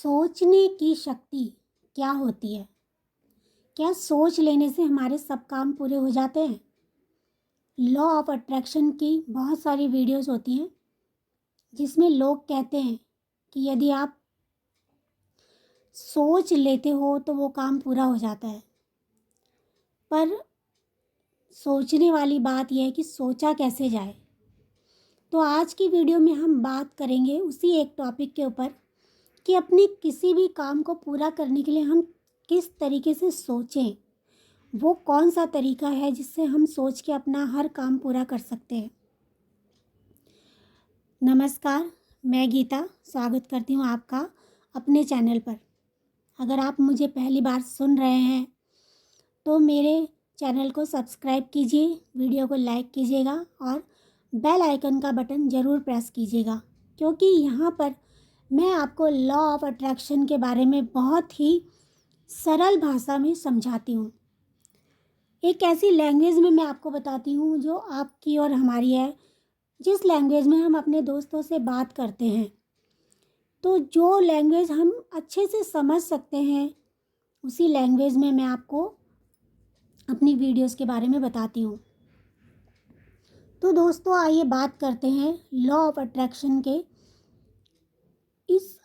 सोचने की शक्ति क्या होती है? क्या सोच लेने से हमारे सब काम पूरे हो जाते हैं? लॉ ऑफ अट्रैक्शन की बहुत सारी वीडियोस होती हैं जिसमें लोग कहते हैं कि यदि आप सोच लेते हो तो वो काम पूरा हो जाता है। पर सोचने वाली बात यह है कि सोचा कैसे जाए। तो आज की वीडियो में हम बात करेंगे उसी एक टॉपिक के ऊपर कि अपने किसी भी काम को पूरा करने के लिए हम किस तरीके से सोचें। वो कौन सा तरीका है जिससे हम सोच के अपना हर काम पूरा कर सकते हैं। नमस्कार, मैं गीता स्वागत करती हूँ आपका अपने चैनल पर। अगर आप मुझे पहली बार सुन रहे हैं तो मेरे चैनल को सब्सक्राइब कीजिए, वीडियो को लाइक कीजिएगा और बेल आइकन का बटन ज़रूर प्रेस कीजिएगा, क्योंकि यहाँ पर मैं आपको लॉ ऑफ अट्रैक्शन के बारे में बहुत ही सरल भाषा में समझाती हूँ। एक ऐसी लैंग्वेज में मैं आपको बताती हूँ जो आपकी और हमारी है, जिस लैंग्वेज में हम अपने दोस्तों से बात करते हैं। तो जो लैंग्वेज हम अच्छे से समझ सकते हैं उसी लैंग्वेज में मैं आपको अपनी वीडियोस के बारे में बताती हूँ। तो दोस्तों, आइए बात करते हैं लॉ ऑफ अट्रैक्शन के इस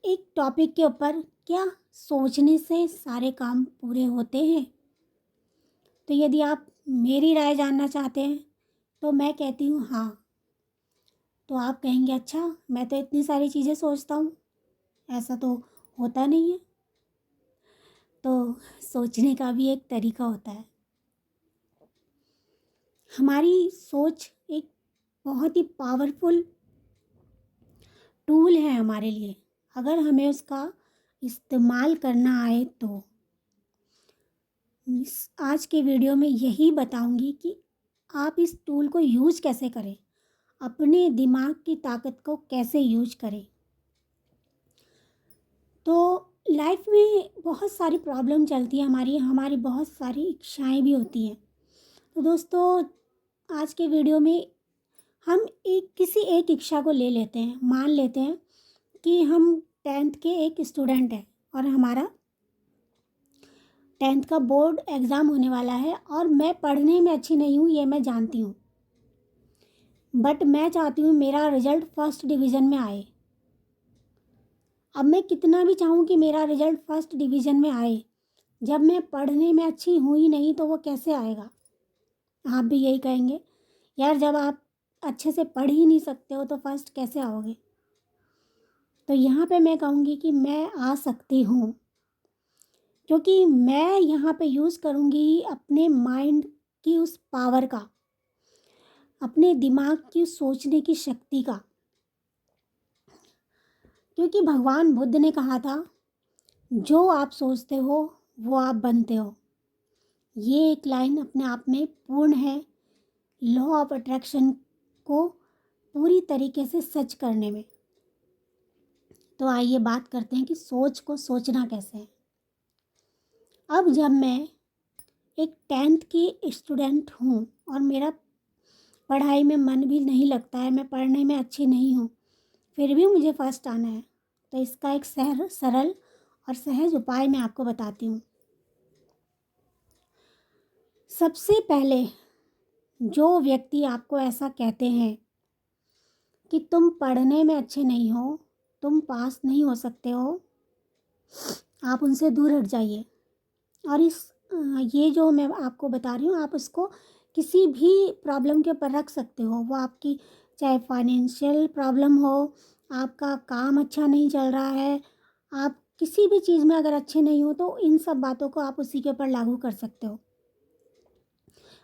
एक टॉपिक के ऊपर। क्या सोचने से सारे काम पूरे होते हैं? तो यदि आप मेरी राय जानना चाहते हैं तो मैं कहती हूँ हाँ। तो आप कहेंगे अच्छा, मैं तो इतनी सारी चीज़ें सोचता हूँ, ऐसा तो होता नहीं है। तो सोचने का भी एक तरीका होता है। हमारी सोच एक बहुत ही पावरफुल टूल है हमारे लिए, अगर हमें उसका इस्तेमाल करना आए तो। आज के वीडियो में यही बताऊंगी कि आप इस टूल को यूज कैसे करें, अपने दिमाग की ताकत को कैसे यूज करें। तो लाइफ में बहुत सारी प्रॉब्लम चलती है हमारी बहुत सारी इच्छाएं भी होती हैं। तो दोस्तों, आज के वीडियो में हम किसी एक इच्छा को ले लेते हैं। मान लेते हैं कि हम 10th के एक स्टूडेंट हैं और हमारा 10th का बोर्ड एग्ज़ाम होने वाला है और मैं पढ़ने में अच्छी नहीं हूँ, ये मैं जानती हूँ। बट मैं चाहती हूँ मेरा रिज़ल्ट फर्स्ट डिवीज़न में आए। अब मैं कितना भी चाहूँ कि मेरा रिज़ल्ट फर्स्ट डिवीज़न में आए, जब मैं पढ़ने में अच्छी हूँ ही नहीं तो वो कैसे आएगा? आप भी यही कहेंगे, यार जब आप अच्छे से पढ़ ही नहीं सकते हो तो फर्स्ट कैसे आओगे? तो यहाँ पे मैं कहूँगी कि मैं आ सकती हूँ, क्योंकि मैं यहाँ पे यूज़ करूँगी अपने माइंड की उस पावर का, अपने दिमाग की सोचने की शक्ति का। क्योंकि भगवान बुद्ध ने कहा था, जो आप सोचते हो वो आप बनते हो। ये एक लाइन अपने आप में पूर्ण है लॉ ऑफ अट्रैक्शन को पूरी तरीके से सच करने में। तो आइए बात करते हैं कि सोच को सोचना कैसे है। अब जब मैं एक 10th की स्टूडेंट हूँ और मेरा पढ़ाई में मन भी नहीं लगता है, मैं पढ़ने में अच्छी नहीं हूँ, फिर भी मुझे फर्स्ट आना है, तो इसका एक सरल और सहज उपाय मैं आपको बताती हूँ। सबसे पहले जो व्यक्ति आपको ऐसा कहते हैं कि तुम पढ़ने में अच्छे नहीं हो, तुम पास नहीं हो सकते हो, आप उनसे दूर हट जाइए। और ये जो मैं आपको बता रही हूँ, आप उसको किसी भी प्रॉब्लम के ऊपर रख सकते हो। वो आपकी चाहे फाइनेंशियल प्रॉब्लम हो, आपका काम अच्छा नहीं चल रहा है, आप किसी भी चीज़ में अगर अच्छे नहीं हो, तो इन सब बातों को आप उसी के ऊपर लागू कर सकते हो।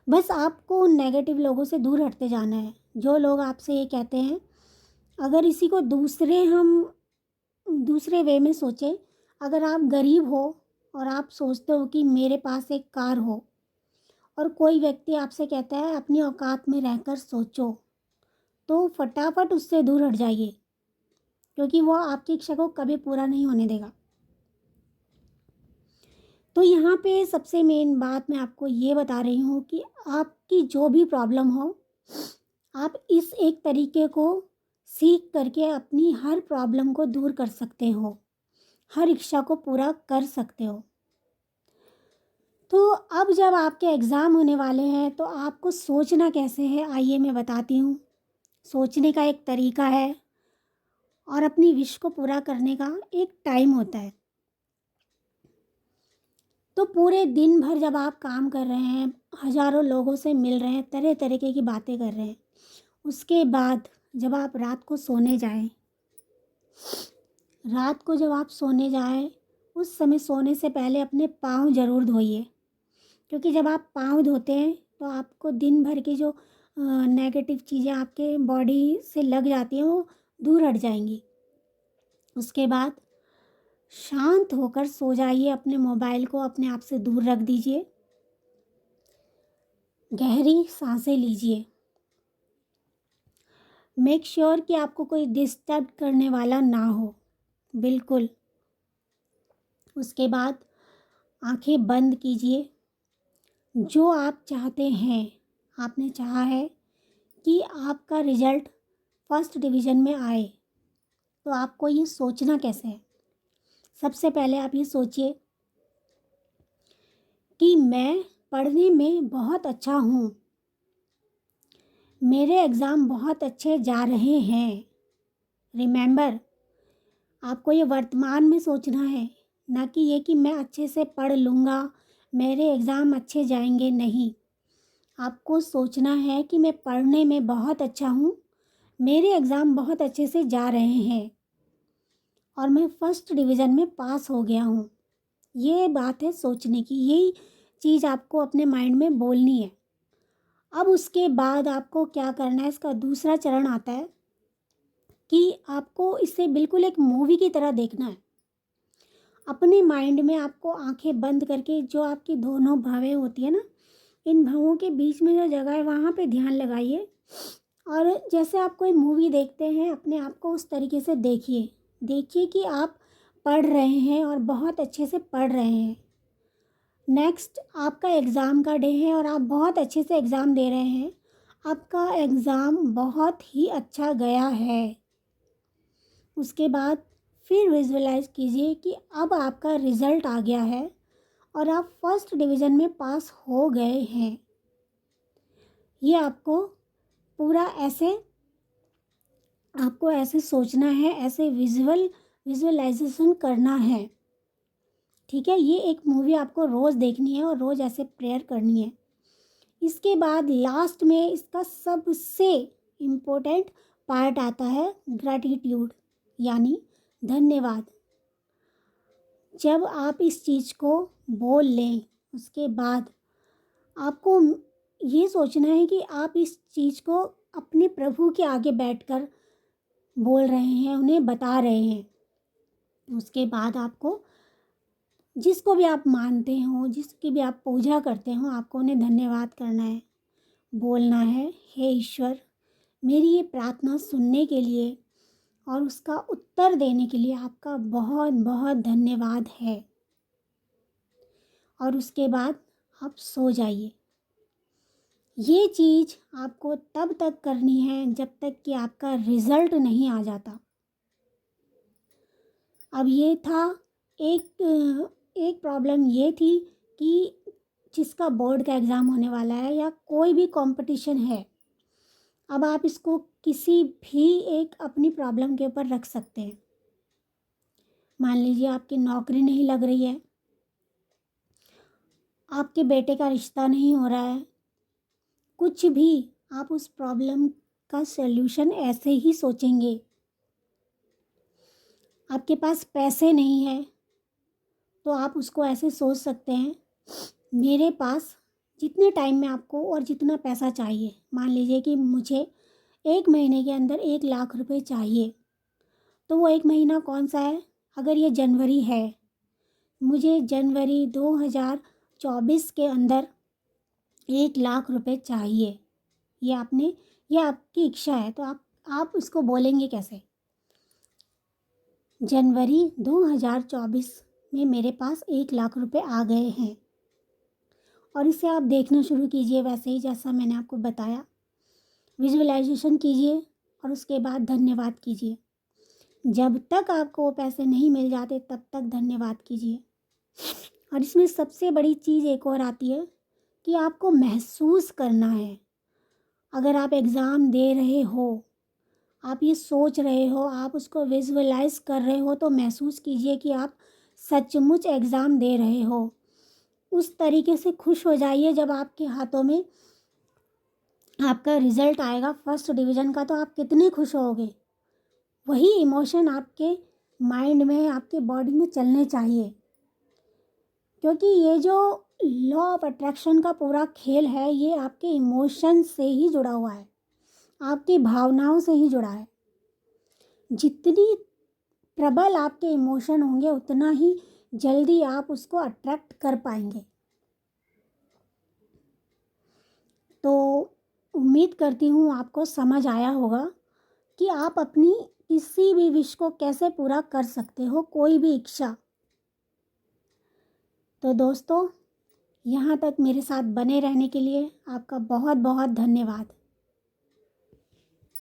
बस आपको नेगेटिव लोगों से दूर हटते जाना है। जो लोग आपसे ये कहते हैं, अगर इसी को दूसरे वे में सोचें, अगर आप गरीब हो और आप सोचते हो कि मेरे पास एक कार हो, और कोई व्यक्ति आपसे कहता है अपनी औकात में रहकर सोचो, तो फटाफट उससे दूर हट जाइए, क्योंकि वो आपकी इच्छा को कभी पूरा नहीं होने देगा। तो यहाँ पे सबसे मेन बात मैं आपको ये बता रही हूँ कि आपकी जो भी प्रॉब्लम हो, आप इस एक तरीके को सीख करके अपनी हर प्रॉब्लम को दूर कर सकते हो। हर इच्छा को पूरा कर सकते हो। तो अब जब आपके एग्ज़ाम होने वाले हैं तो आपको सोचना कैसे है, आइए मैं बताती हूँ। सोचने का एक तरीका है और अपनी विश को पूरा करने का एक टाइम होता है। तो पूरे दिन भर जब आप काम कर रहे हैं, हज़ारों लोगों से मिल रहे हैं, तरह तरीके की बातें कर रहे हैं, उसके बाद जब आप रात को सोने जाएं, रात को जब आप सोने जाएं, उस समय सोने से पहले अपने पाँव ज़रूर धोइए। क्योंकि जब आप पाँव धोते हैं तो आपको दिन भर की जो नेगेटिव चीज़ें आपके बॉडी से लग जाती हैं वो दूर हट जाएंगी। उसके बाद शांत होकर सो जाइए, अपने मोबाइल को अपने आप से दूर रख दीजिए, गहरी सांसें लीजिए। मेक श्योर कि आपको कोई डिस्टर्ब करने वाला ना हो, बिल्कुल। उसके बाद आंखें बंद कीजिए। जो आप चाहते हैं, आपने चाहा है कि आपका रिज़ल्ट फर्स्ट डिवीज़न में आए, तो आपको ये सोचना कैसे है। सबसे पहले आप ये सोचिए कि मैं पढ़ने में बहुत अच्छा हूँ, मेरे एग्ज़ाम बहुत अच्छे जा रहे हैं। रिमेंबर, आपको ये वर्तमान में सोचना है, ना कि ये कि मैं अच्छे से पढ़ लूँगा, मेरे एग्ज़ाम अच्छे जाएंगे, नहीं। आपको सोचना है कि मैं पढ़ने में बहुत अच्छा हूँ, मेरे एग्ज़ाम बहुत अच्छे से जा रहे हैं और मैं फर्स्ट डिवीज़न में पास हो गया हूँ। ये बात है सोचने की, यही चीज़ आपको अपने माइंड में बोलनी है। अब उसके बाद आपको क्या करना है, इसका दूसरा चरण आता है कि आपको इसे बिल्कुल एक मूवी की तरह देखना है। अपने माइंड में आपको आंखें बंद करके जो आपकी दोनों भवें होती है ना, इन भवों के बीच में जो जगह है वहाँ पे ध्यान लगाइए और जैसे आप कोई मूवी देखते हैं अपने आप को उस तरीके से देखिए। देखिए कि आप पढ़ रहे हैं और बहुत अच्छे से पढ़ रहे हैं। नेक्स्ट आपका एग्ज़ाम का डे है और आप बहुत अच्छे से एग्ज़ाम दे रहे हैं। आपका एग्ज़ाम बहुत ही अच्छा गया है। उसके बाद फिर विजुअलाइज कीजिए कि अब आपका रिज़ल्ट आ गया है और आप फर्स्ट डिवीज़न में पास हो गए हैं। ये आपको पूरा ऐसे सोचना है, ऐसे विजुअलाइजेशन करना है। ठीक है, ये एक मूवी आपको रोज़ देखनी है और रोज़ ऐसे प्रेयर करनी है। इसके बाद लास्ट में इसका सबसे इम्पोर्टेंट पार्ट आता है ग्रैटिट्यूड, यानी धन्यवाद। जब आप इस चीज़ को बोल लें, उसके बाद आपको ये सोचना है कि आप इस चीज़ को अपने प्रभु के आगे बैठकर बोल रहे हैं, उन्हें बता रहे हैं। उसके बाद आपको जिसको भी आप मानते हो, जिसकी भी आप पूजा करते हो, आपको उन्हें धन्यवाद करना है, बोलना है, हे ईश्वर, मेरी ये प्रार्थना सुनने के लिए और उसका उत्तर देने के लिए आपका बहुत बहुत धन्यवाद है। और उसके बाद आप सो जाइए। ये चीज़ आपको तब तक करनी है जब तक कि आपका रिज़ल्ट नहीं आ जाता। अब ये था एक प्रॉब्लम ये थी कि जिसका बोर्ड का एग्ज़ाम होने वाला है या कोई भी कंपटीशन है, अब आप इसको किसी भी एक अपनी प्रॉब्लम के ऊपर रख सकते हैं। मान लीजिए आपकी नौकरी नहीं लग रही है, आपके बेटे का रिश्ता नहीं हो रहा है, कुछ भी, आप उस प्रॉब्लम का सल्यूशन ऐसे ही सोचेंगे। आपके पास पैसे नहीं है तो आप उसको ऐसे सोच सकते हैं, मेरे पास जितने टाइम में आपको और जितना पैसा चाहिए, मान लीजिए कि मुझे 1 महीने के अंदर 1 लाख रुपए चाहिए, तो वो 1 महीना कौन सा है? अगर ये जनवरी है, मुझे जनवरी 2024 के अंदर 1 लाख रुपए चाहिए। ये आपकी इच्छा है, तो आप इसको बोलेंगे कैसे? जनवरी 2024 में मेरे पास 1 लाख रुपए आ गए हैं। और इसे आप देखना शुरू कीजिए वैसे ही जैसा मैंने आपको बताया। विजुअलाइजेशन कीजिए और उसके बाद धन्यवाद कीजिए। जब तक आपको वो पैसे नहीं मिल जाते तब तक धन्यवाद कीजिए। और इसमें सबसे बड़ी चीज़ एक और आती है कि आपको महसूस करना है। अगर आप एग्ज़ाम दे रहे हो, आप ये सोच रहे हो, आप उसको विजुअलाइज कर रहे हो, तो महसूस कीजिए कि आप सचमुच एग्ज़ाम दे रहे हो। उस तरीके से खुश हो जाइए जब आपके हाथों में आपका रिज़ल्ट आएगा फर्स्ट डिवीज़न का, तो आप कितने खुश होगे। वही इमोशन आपके माइंड में, आपके बॉडी में चलने चाहिए, क्योंकि ये जो लॉ ऑफ अट्रैक्शन का पूरा खेल है, ये आपके इमोशन से ही जुड़ा हुआ है, आपकी भावनाओं से ही जुड़ा है। जितनी प्रबल आपके इमोशन होंगे उतना ही जल्दी आप उसको अट्रैक्ट कर पाएंगे। तो उम्मीद करती हूँ आपको समझ आया होगा कि आप अपनी किसी भी विश को कैसे पूरा कर सकते हो, कोई भी इच्छा। तो दोस्तों, यहाँ तक मेरे साथ बने रहने के लिए आपका बहुत बहुत धन्यवाद।